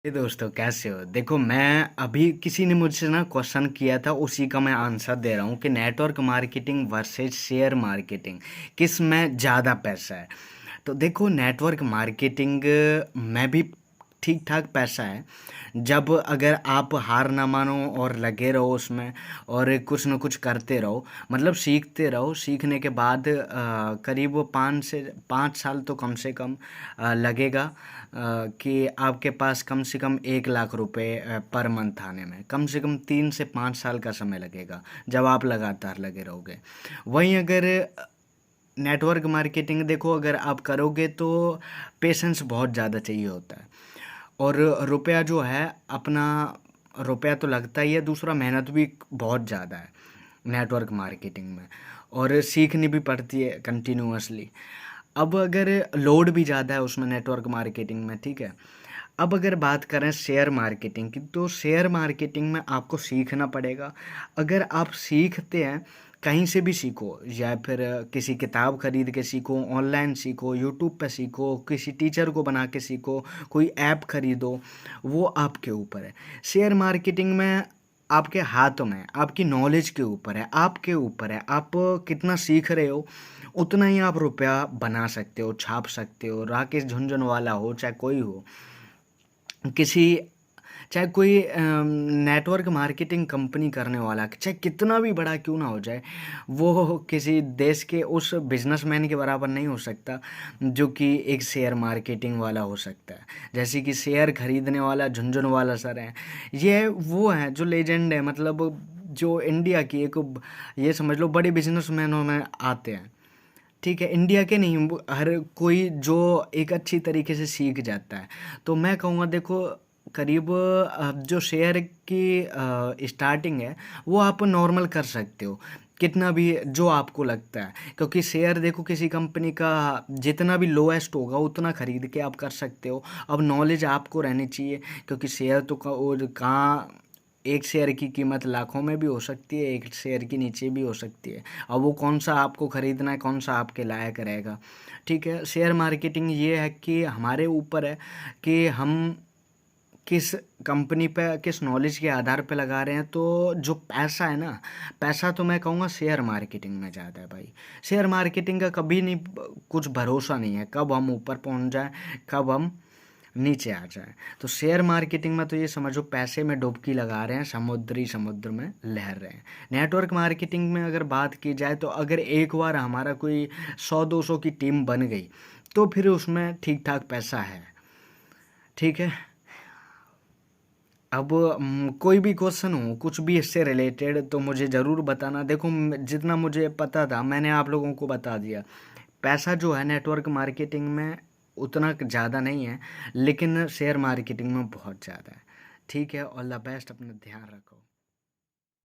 ये दोस्तों कैसे हो। देखो, मैं अभी किसी ने मुझसे ना क्वेश्चन किया था, उसी का मैं आंसर दे रहा हूँ कि network marketing versus share marketing किस में ज़्यादा पैसा है। तो देखो, नेटवर्क मार्केटिंग में भी ठीक ठाक पैसा है, जब अगर आप हार ना मानो और लगे रहो उसमें और कुछ ना कुछ करते रहो, मतलब सीखते रहो। सीखने के बाद करीब वो 5 से 5 साल तो कम से कम लगेगा, कि आपके पास कम से कम 1 लाख रुपए पर मंथ आने में कम से कम 3 से 5 साल का समय लगेगा, जब आप लगातार लगे रहोगे। वहीं अगर नेटवर्क मार्केटिंग देखो, अगर आप करोगे तो पेशेंस बहुत ज़्यादा चाहिए होता है, और रुपया जो है अपना, रुपया तो लगता ही है, दूसरा मेहनत भी बहुत ज़्यादा है नेटवर्क मार्केटिंग में, और सीखनी भी पड़ती है कंटिन्यूअसली। अब अगर लोड भी ज़्यादा है उसमें नेटवर्क मार्केटिंग में, ठीक है। अब अगर बात करें शेयर मार्केटिंग की, तो शेयर मार्केटिंग में आपको सीखना पड़ेगा। अगर आप सीखते हैं, कहीं से भी सीखो, या फिर किसी किताब खरीद के सीखो, ऑनलाइन सीखो, यूट्यूब पे सीखो, किसी टीचर को बना के सीखो, कोई ऐप खरीदो, वो आपके ऊपर है। शेयर मार्केटिंग में आपके हाथों में, आपकी नॉलेज के ऊपर है, आपके ऊपर है, आप कितना सीख रहे हो, उतना ही आप रुपया बना सकते हो, छाप सकते हो। राकेश झुनझुनवाला हो, चाहे कोई हो, किसी, चाहे कोई नेटवर्क मार्केटिंग कंपनी करने वाला, चाहे कितना भी बड़ा क्यों ना हो जाए, वो किसी देश के उस बिजनेसमैन के बराबर नहीं हो सकता जो कि एक शेयर मार्केटिंग वाला हो सकता है। जैसे कि शेयर खरीदने वाला झुनझुनवाला सर हैं, ये वो हैं जो लेजेंड है, मतलब जो इंडिया की एक, ये समझ लो, बड़े बिजनेसमैनों में आते हैं। ठीक है, इंडिया के नहीं, हर कोई जो एक अच्छी तरीके से सीख जाता है। तो मैं कहूँगा, देखो, करीब जो शेयर की स्टार्टिंग है, वो आप नॉर्मल कर सकते हो, कितना भी जो आपको लगता है, क्योंकि शेयर देखो, किसी कंपनी का जितना भी लोएस्ट होगा उतना खरीद के आप कर सकते हो। अब नॉलेज आपको रहनी चाहिए, क्योंकि शेयर तो कहाँ, एक शेयर की कीमत लाखों में भी हो सकती है, एक शेयर की नीचे भी हो सकती है। अब वो कौन सा आपको ख़रीदना है, कौन सा आपके लायक रहेगा। ठीक है, शेयर मार्केटिंग ये है कि हमारे ऊपर है कि हम किस कंपनी पे, किस नॉलेज के आधार पे लगा रहे हैं। तो जो पैसा है ना, पैसा तो मैं कहूँगा शेयर मार्केटिंग में ज़्यादा है भाई। शेयर मार्केटिंग का कभी नहीं, कुछ भरोसा नहीं है, कब हम ऊपर पहुँच जाए, कब हम नीचे आ जाए। तो शेयर मार्केटिंग में तो ये समझो, पैसे में डुबकी लगा रहे हैं, समुद्र में लहर रहे हैं। नेटवर्क मार्केटिंग में अगर बात की जाए, तो अगर एक बार हमारा कोई 100-200 की टीम बन गई, तो फिर उसमें ठीक ठाक पैसा है। ठीक है। अब कोई भी क्वेश्चन हो, कुछ भी इससे रिलेटेड, तो मुझे ज़रूर बताना। देखो, जितना मुझे पता था मैंने आप लोगों को बता दिया। पैसा जो है नेटवर्क मार्केटिंग में उतना ज़्यादा नहीं है, लेकिन शेयर मार्केटिंग में बहुत ज़्यादा है। ठीक है, ऑल द बेस्ट, अपना ध्यान रखो।